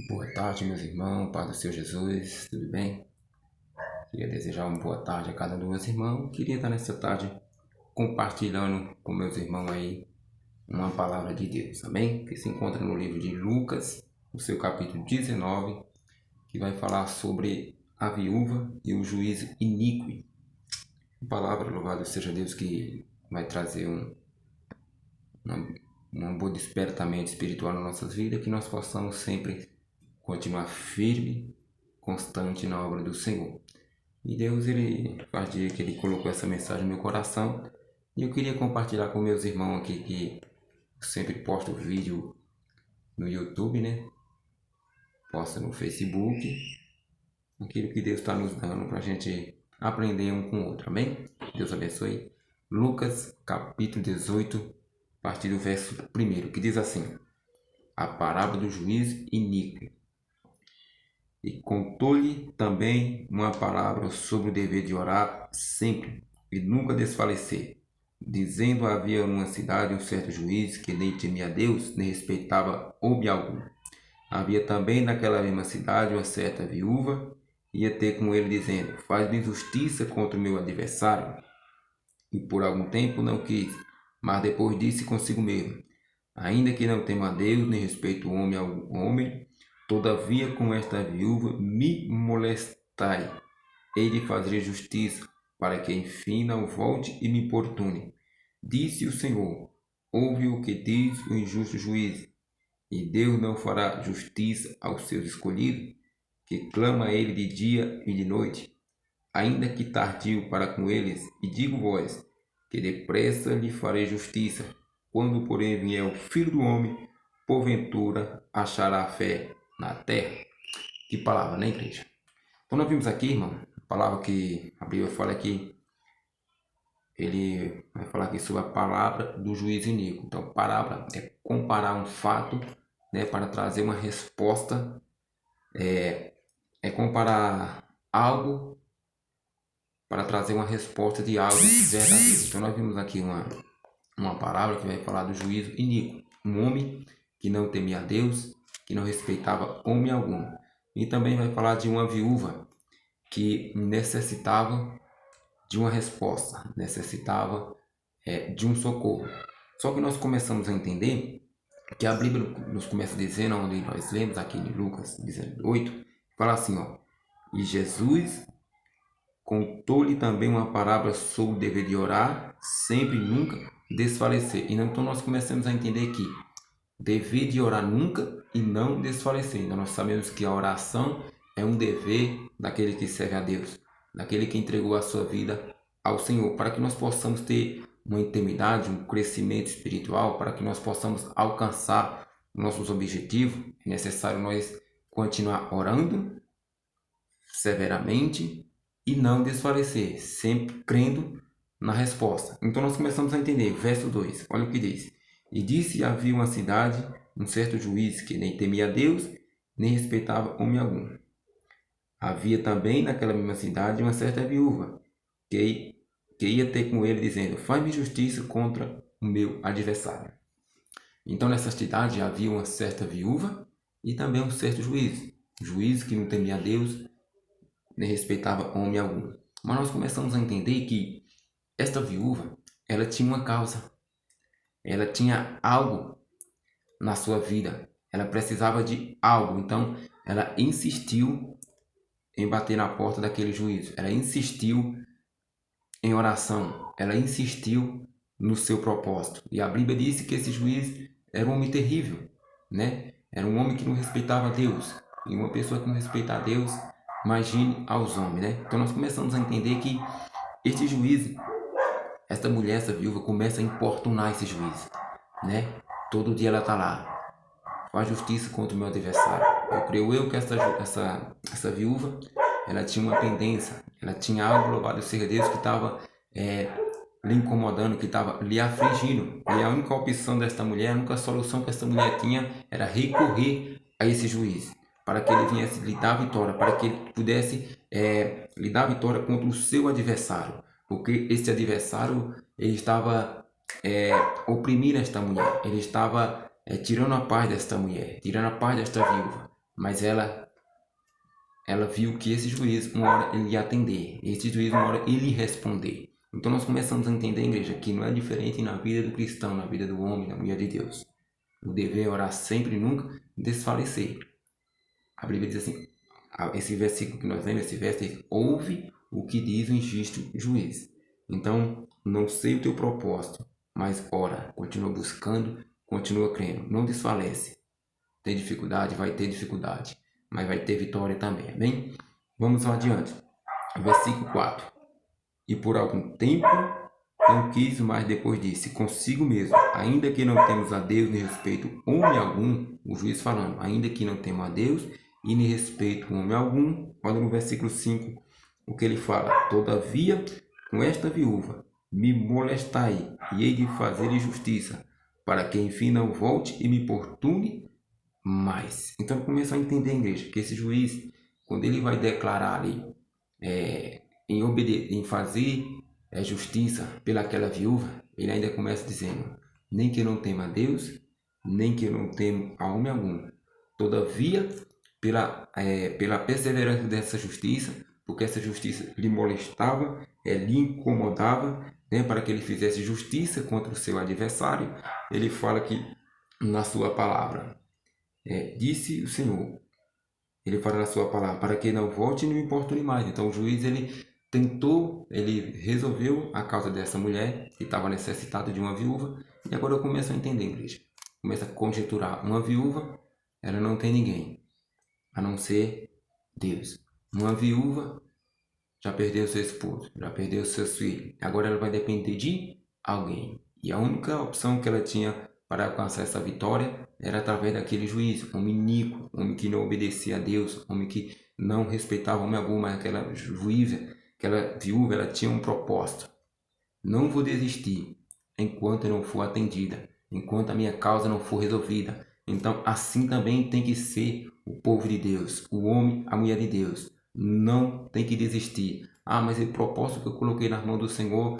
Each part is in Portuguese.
Boa tarde, meus irmãos, Pai do Senhor Jesus, tudo bem? Queria desejar uma boa tarde a cada um dos meus irmãos. Queria estar nessa tarde compartilhando com meus irmãos aí uma palavra de Deus, amém? Que se encontra no livro de Lucas, no seu capítulo 19, que vai falar sobre a viúva e o juízo iníquo. Uma palavra, louvado seja Deus, que vai trazer um bom despertamento espiritual nas nossas vidas, que nós possamos sempre continuar firme, constante na obra do Senhor. E Deus, ele faz dia que ele colocou essa mensagem no meu coração, e eu queria compartilhar com meus irmãos aqui, que eu sempre posto vídeo no YouTube, né? Posto no Facebook, aquilo que Deus está nos dando para a gente aprender um com o outro, amém? Deus abençoe. Lucas capítulo 18, a partir do verso 1, que diz assim: a parábola do juiz iníquo. E contou-lhe também uma palavra sobre o dever de orar sempre e nunca desfalecer, dizendo: havia numa cidade um certo juiz que nem temia a Deus, nem respeitava homem algum. Havia também naquela mesma cidade uma certa viúva, ia ter com ele dizendo: faz-me justiça contra o meu adversário. E por algum tempo não quis, mas depois disse consigo mesmo: ainda que não tema a Deus, nem respeito o homem, todavia com esta viúva me molestai. Hei de fazer justiça, para que enfim não volte e me importune. Disse o Senhor: ouve o que diz o injusto juiz. E Deus não fará justiça aos seus escolhidos, que clama a ele de dia e de noite, ainda que tardio para com eles, e digo-vos, que depressa lhe farei justiça. Quando, porém, vier o Filho do Homem, porventura achará fé na terra. Que palavra, né, igreja? Então, nós vimos aqui, irmão, a palavra que a Bíblia fala aqui, ele vai falar aqui sobre a palavra do juízo iníquo. Então, palavra é comparar um fato, né, para trazer uma resposta, é comparar algo para trazer uma resposta de algo verdadeiro. Então, nós vimos aqui uma palavra que vai falar do juízo iníquo. Um homem que não temia a Deus, que não respeitava homem algum. E também vai falar de uma viúva que necessitava de uma resposta, necessitava de um socorro. Só que nós começamos a entender que a Bíblia nos começa dizendo, onde nós lemos aqui em Lucas 18, fala assim, ó: e Jesus contou-lhe também uma parábola sobre o dever de orar, sempre e nunca desfalecer. E então nós começamos a entender que dever de orar nunca e não desfalecer. Então nós sabemos que a oração é um dever daquele que serve a Deus, daquele que entregou a sua vida ao Senhor, para que nós possamos ter uma intimidade, um crescimento espiritual, para que nós possamos alcançar nossos objetivos. É necessário nós continuar orando severamente e não desfalecer, sempre crendo na resposta. Então nós começamos a entender, verso 2, olha o que diz: e disse: havia uma cidade, um certo juiz que nem temia a Deus, nem respeitava homem algum. Havia também naquela mesma cidade uma certa viúva, que ia ter com ele dizendo: faz-me justiça contra o meu adversário. Então nessa cidade havia uma certa viúva e também um certo juiz que não temia a Deus, nem respeitava homem algum. Mas nós começamos a entender que esta viúva, ela tinha uma causa, ela tinha algo na sua vida, ela precisava de algo, então ela insistiu em bater na porta daquele juiz, ela insistiu em oração, ela insistiu no seu propósito. E a Bíblia disse que esse juiz era um homem terrível, né? Era um homem que não respeitava Deus. E uma pessoa que não respeita a Deus, imagine aos homens, né? Então nós começamos a entender que este juiz, esta mulher, essa viúva, começa a importunar esse juiz, né? Todo dia ela está lá: faz justiça contra o meu adversário. Eu creio que essa viúva, ela tinha uma pendência, ela tinha algo, louvado seja Deus, que estava lhe incomodando, que estava lhe afligindo. E a única opção desta mulher, a única solução que essa mulher tinha era recorrer a esse juiz, para que ele viesse lhe dar vitória, para que ele pudesse lhe dar vitória contra o seu adversário. Porque esse adversário, ele estava oprimindo esta mulher, ele estava tirando a paz desta mulher, tirando a paz desta viúva. Mas ela viu que esse juiz, uma hora ele ia atender, esse juiz, uma hora ele ia responder. Então nós começamos a entender, igreja, que não é diferente na vida do cristão, na vida do homem, da mulher de Deus. O dever é orar sempre e nunca desfalecer. A Bíblia diz assim, esse versículo que nós lemos, esse verso diz, ouve o que diz o injusto juiz. Então, não sei o teu propósito, mas ora, continua buscando, continua crendo, não desfalece. Tem dificuldade, vai ter dificuldade, mas vai ter vitória também, amém? Vamos adiante. Versículo 4. E por algum tempo não quis, mas depois disse consigo mesmo, ainda que não temos a Deus nem respeito homem algum, o juiz falando, ainda que não temos a Deus e nem respeito homem algum, olha no versículo 5 o que ele fala, todavia com esta viúva me molestai e hei de fazer justiça, para que enfim não volte e me importune mais. Então começa a entender a igreja, que esse juiz, quando ele vai declarar ali, em fazer justiça pelaquela viúva, ele ainda começa dizendo, nem que eu não tema a Deus, nem que eu não temo a homem algum. Todavia, pela perseverança dessa justiça, porque essa justiça lhe molestava, lhe incomodava, né, para que ele fizesse justiça contra o seu adversário, ele fala que na sua palavra, disse o Senhor, ele fala na sua palavra, para que não volte e não importune mais. Então o juiz, ele resolveu a causa dessa mulher que estava necessitada de uma viúva. E agora eu começo a entender, igreja. Começo a conjecturar. Uma viúva, ela não tem ninguém, a não ser Deus. Uma viúva já perdeu seu esposo, já perdeu seus filhos. Agora ela vai depender de alguém. E a única opção que ela tinha para alcançar essa vitória era através daquele juiz, homem iníquo, homem que não obedecia a Deus, homem que não respeitava homem algum, mas aquela viúva, ela tinha um propósito. Não vou desistir enquanto eu não for atendida, enquanto a minha causa não for resolvida. Então, assim também tem que ser o povo de Deus, o homem, a mulher de Deus. Não tem que desistir. Mas o propósito que eu coloquei nas mãos do Senhor,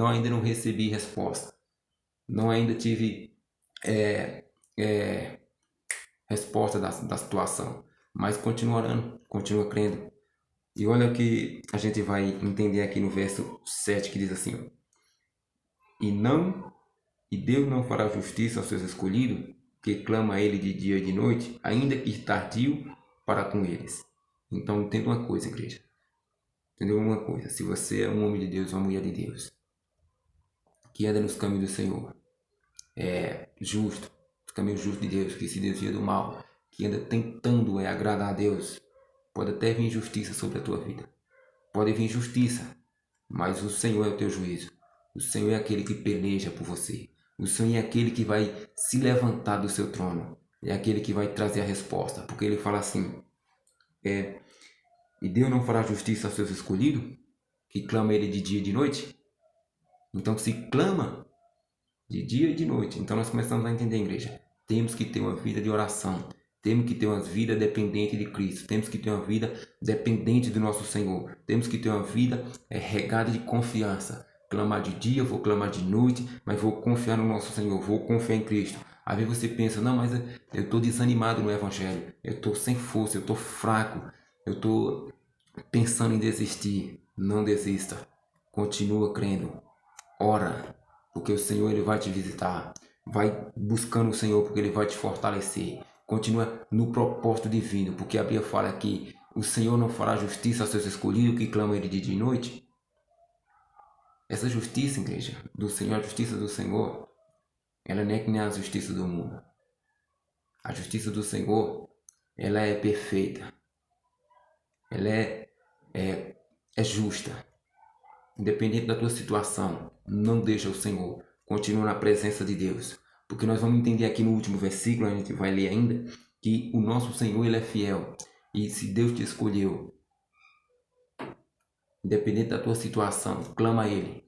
ainda não recebi resposta. Não ainda tive resposta da situação. Mas continua orando, continua crendo. E olha o que a gente vai entender aqui no verso 7, que diz assim, E Deus não fará justiça aos seus escolhidos, que clama a Ele de dia e de noite, ainda que tardio para com eles. Então entenda uma coisa, igreja. Entendeu uma coisa? Se você é um homem de Deus, uma mulher de Deus, que anda nos caminhos do Senhor, justo, os caminhos justos de Deus, que se desvia do mal, que anda tentando agradar a Deus, pode até vir justiça sobre a tua vida. Pode vir justiça, mas o Senhor é o teu juízo. O Senhor é aquele que peleja por você. O Senhor é aquele que vai se levantar do seu trono. É aquele que vai trazer a resposta. Porque ele fala assim, e Deus não fará justiça aos seus escolhidos, que clama ele de dia e de noite? Então se clama de dia e de noite. Então nós começamos a entender, igreja. Temos que ter uma vida de oração. Temos que ter uma vida dependente de Cristo. Temos que ter uma vida dependente do nosso Senhor. Temos que ter uma vida regada de confiança. Clamar de dia, vou clamar de noite, mas vou confiar no nosso Senhor, vou confiar em Cristo. Às vezes você pensa, não, mas eu estou desanimado no Evangelho. Eu estou sem força, eu estou fraco. Eu estou pensando em desistir. Não desista. Continua crendo. Ora, porque o Senhor ele vai te visitar. Vai buscando o Senhor, porque ele vai te fortalecer. Continua no propósito divino, porque a Bíblia fala que o Senhor não fará justiça aos seus escolhidos que clamam ele de dia e noite. Essa justiça, igreja, do Senhor, a justiça do Senhor, ela não é que nem a justiça do mundo. A justiça do Senhor, ela é perfeita. Ela é justa. Independente da tua situação, não deixa o Senhor. Continua na presença de Deus. Porque nós vamos entender aqui no último versículo, a gente vai ler ainda, que o nosso Senhor ele é fiel. E se Deus te escolheu, independente da tua situação, clama a Ele.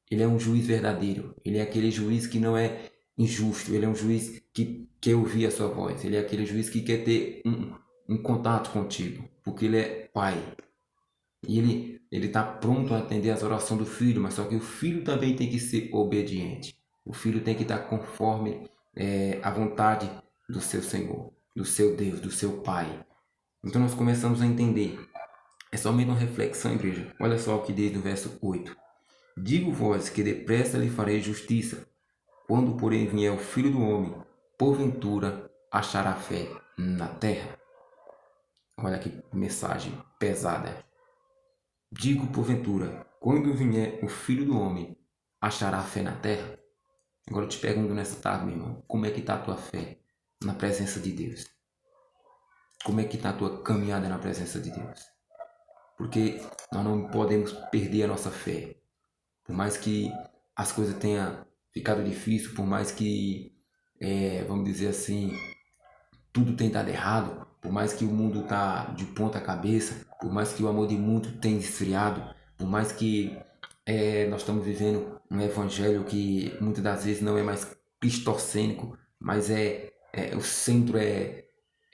Ele é um juiz verdadeiro. Ele é aquele juiz que não é injusto. Ele é um juiz que quer ouvir a sua voz. Ele é aquele juiz que quer ter um contato contigo. Porque Ele é Pai. E Ele está pronto a atender as orações do filho. Mas só que o filho também tem que ser obediente. O filho tem que estar conforme a vontade do seu Senhor. do seu Deus, do seu Pai. Então nós começamos a entender. É somente uma reflexão, igreja. Olha só o que diz no verso 8. Digo-vos que depressa lhe farei justiça. Quando, porém, vier o Filho do Homem, porventura achará fé na terra. Olha que mensagem pesada. Digo, porventura, quando vier o Filho do Homem, achará fé na terra? Agora eu te pergunto nessa tarde, meu irmão, como é que está a tua fé na presença de Deus? Como é que está a tua caminhada na presença de Deus? Porque nós não podemos perder a nossa fé. Por mais que as coisas tenham ficado difícil, por mais que, vamos dizer assim, tudo tem dado errado, por mais que o mundo está de ponta cabeça, por mais que o amor de muitos tenha esfriado, por mais que nós estamos vivendo um evangelho que muitas das vezes não é mais cristocênico, mas o centro é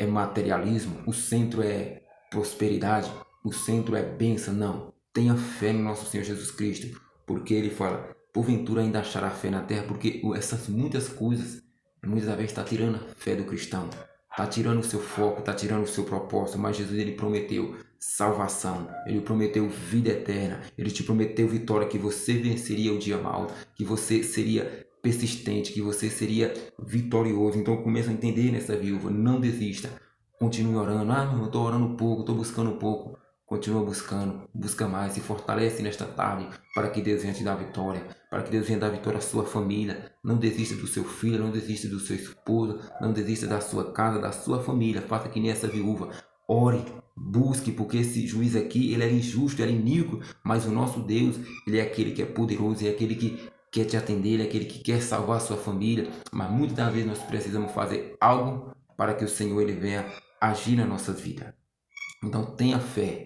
materialismo, o centro é prosperidade, o centro é bênção. Não, tenha fé no nosso Senhor Jesus Cristo, porque ele fala, porventura ainda achará fé na terra, porque essas muitas coisas, muitas vezes está tirando a fé do cristão, está tirando o seu foco, está tirando o seu propósito, mas Jesus ele prometeu salvação, ele prometeu vida eterna, ele te prometeu vitória, que você venceria o dia mau, que você seria persistente, que você seria vitorioso. Então começa a entender nessa viúva, não desista, continue orando. Eu estou orando pouco, estou buscando pouco. Continua buscando, busca mais, se fortalece nesta tarde para que Deus venha te dar vitória, para que Deus venha dar vitória à sua família. Não desista do seu filho, não desista do seu esposo, não desista da sua casa, da sua família. Faça que nem essa viúva. Ore, busque, porque esse juiz aqui, ele é injusto, ele é iníquo, mas o nosso Deus, ele é aquele que é poderoso, é aquele que quer te atender, ele é aquele que quer salvar a sua família. Mas muitas das vezes nós precisamos fazer algo para que o Senhor ele venha agir na nossa vida. Então tenha fé,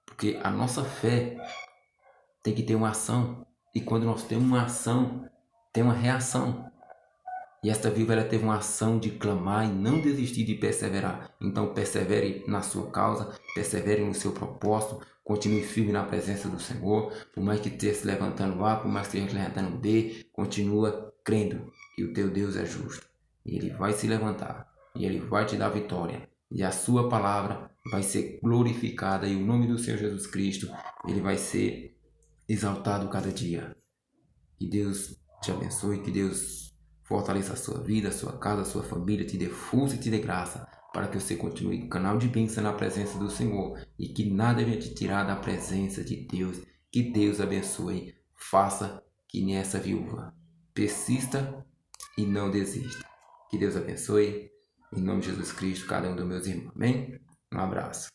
porque a nossa fé tem que ter uma ação, e quando nós temos uma ação, tem uma reação. E esta viúva ela teve uma ação de clamar e não desistir de perseverar. Então persevere na sua causa, persevere no seu propósito, continue firme na presença do Senhor. Por mais que esteja se levantando A, por mais que esteja se levantando B, continua crendo que o teu Deus é justo. E Ele vai se levantar, e Ele vai te dar vitória. E a sua palavra vai ser glorificada, e o nome do Senhor Jesus Cristo, Ele vai ser exaltado cada dia. Que Deus te abençoe, que Deus fortaleça a sua vida, a sua casa, a sua família, te dê força e te dê graça, para que você continue canal de bênção na presença do Senhor, e que nada venha te tirar da presença de Deus. Que Deus abençoe. Faça que nem essa viúva. Persista e não desista. Que Deus abençoe. Em nome de Jesus Cristo, cada um dos meus irmãos. Amém? Um abraço.